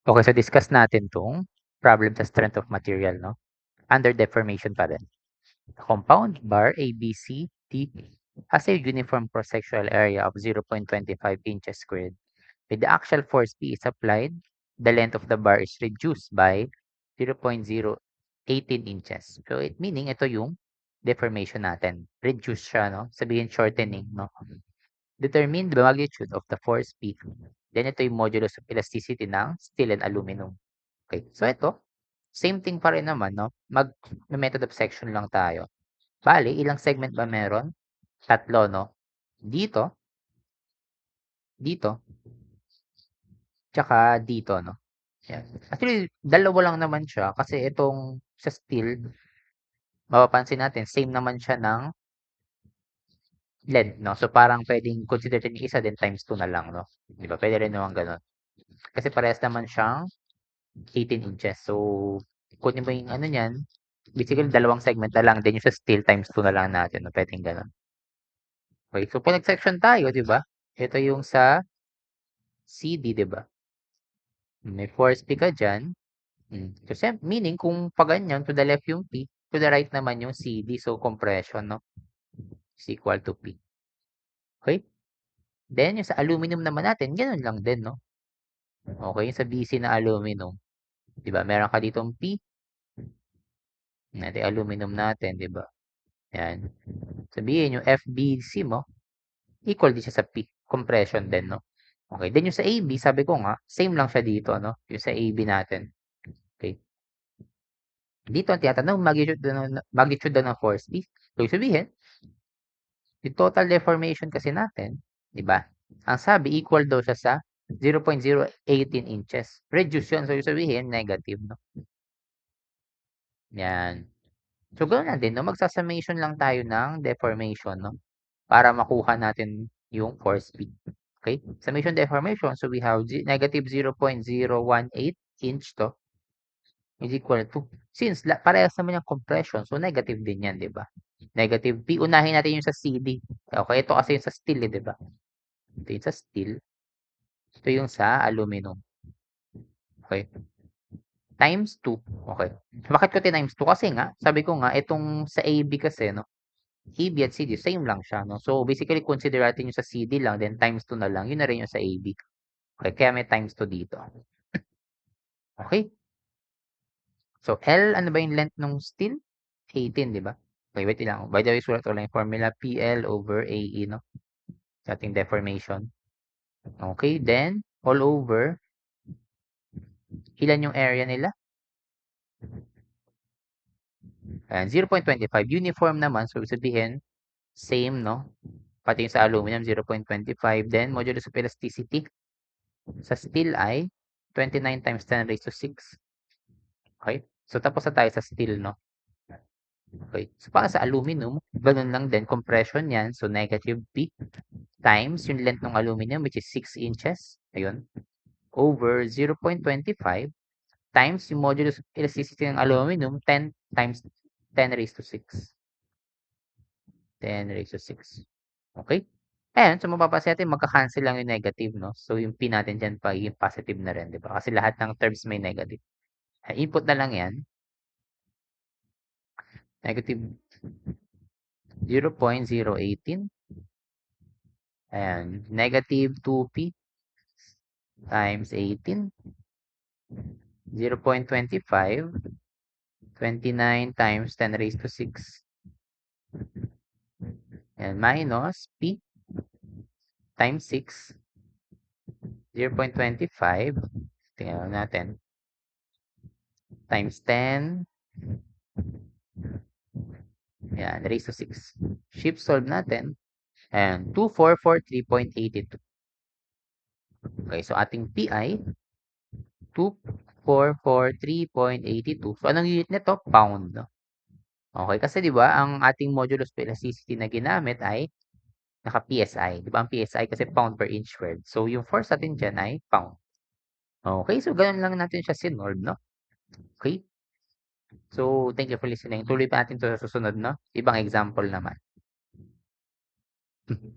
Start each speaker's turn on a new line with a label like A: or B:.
A: Okay, so discuss natin 'tong problem sa strength of material, no? Under deformation pa rin. The compound bar ABCD has a uniform cross-sectional area of 0.25 inches squared. With the axial force P is applied, the length of the bar is reduced by 0.018 inches. So it meaning ito yung deformation natin. Reduce siya, no? Sabihin shortening, no? Determine the magnitude of the force P. Then ito yung modulus of elasticity ng steel and aluminum. Okay, so ito, same thing pa rin naman, no? Mag-method of section lang tayo. Bale, ilang segment ba meron? Tatlo, no? Dito, dito, tsaka dito, no? Yan. Actually, dalawa lang naman siya kasi itong sa steel, mapapansin natin, same naman siya ng length, no? So, parang pwedeng consider din yung isa din times 2 na lang, no? Di ba? Pwede rin naman ganun. Kasi parehas naman siyang 18 inches. So, kunin mo yung ano niyan, basically dalawang segment na lang, then yung sa steel times 2 na lang natin, no? Pwedeng ganun. Okay, so pag nag-section tayo, di ba? Ito yung sa CD, di ba? May force P ka dyan. So, meaning, kung pa ganyan, to the left yung P, to the right naman yung CD. So, compression, no? Is equal to P. Okay? Then, yung sa aluminum naman natin, ganun lang din, no? Okay, yung sa BC na aluminum. Di ba? Meron ka ditong P. Natin aluminum natin, di ba? Yan. Sabihin, yung FBC mo, equal din siya sa P. Compression din, no? Okay. Then, yung sa AB, sabi ko nga, same lang siya dito, no? Yung sa AB natin. Okay. Dito, ang tiyatanong, magnitude daw ng force P. So, sabihin, yung total deformation kasi natin, di ba? Ang sabi, equal daw siya sa 0.018 inches. Reduce yun. So, yung sabihin, negative, no? Yan. So, ganoon lang din, no? Magsa-summation lang tayo ng deformation, no? Para makuha natin yung force P. Okay? Summation deformation, so we have negative 0.018 inch to is equal to, since parehas naman yung compression, so negative din yan, di ba? Negative P. Unahin natin yung sa CD. Okay, ito kasi yung sa steel, di ba? Ito yung sa steel. Ito yung sa aluminum. Okay? Times 2. Okay. Bakit ko times 2? Kasi nga, sabi ko nga, itong sa AB kasi, no? AB at CD, same lang siya, no? So, basically, consider natin yung sa CD lang, then times 2 na lang. Yun na rin yung sa AB. Okay, kaya may times 2 dito. Okay? So, L, ano ba yung length ng steel? 18, di ba? Okay, wait lang. By the way, sulat ko lang yung formula PL over AE, no? Sa ating deformation. Okay, then, all over, ilan yung area nila? Ayan, 0.25. Uniform naman, so sabihin, same, no? Pati yung sa aluminum, 0.25. Then, modulus of elasticity sa steel ay 29 times 10 raised to 6. Okay? So, tapos na tayo sa steel, no? Okay. So, para sa aluminum, ganun lang din. Compression yan. So, negative P times yung length ng aluminum, which is 6 inches. Ayun. Over 0.25 times yung modulus of elasticity ng aluminum, 10 times 10 raised to 6. 10 raised to 6. Okay? Ayan, so mapapansin natin, magka-cancel lang yung negative, no? So, yung P natin dyan, pagiging positive na rin, di ba? Kasi lahat ng terms may negative. Input na lang yan. Negative 0.018. Ayan, negative 2P times 18. 0.25. 29 times 10 raised to 6. And minus P times 6. 0.25. Tingnan natin. Times 10. Ayan, raised to 6. Shift solve natin. And 2443.82. Okay, so ating PI, 2443.82. So, anong unit nito? Pound. No? Okay, kasi di ba ang ating modulus of elasticity na ginamit ay naka-PSI. Di ba ang PSI kasi pound per inch squared. So, yung force natin dyan ay pound. Okay, so ganun lang natin siya sinolve, no? Okay? So, thank you for listening. Tuloy pa natin to sa susunod, no? Ibang example naman.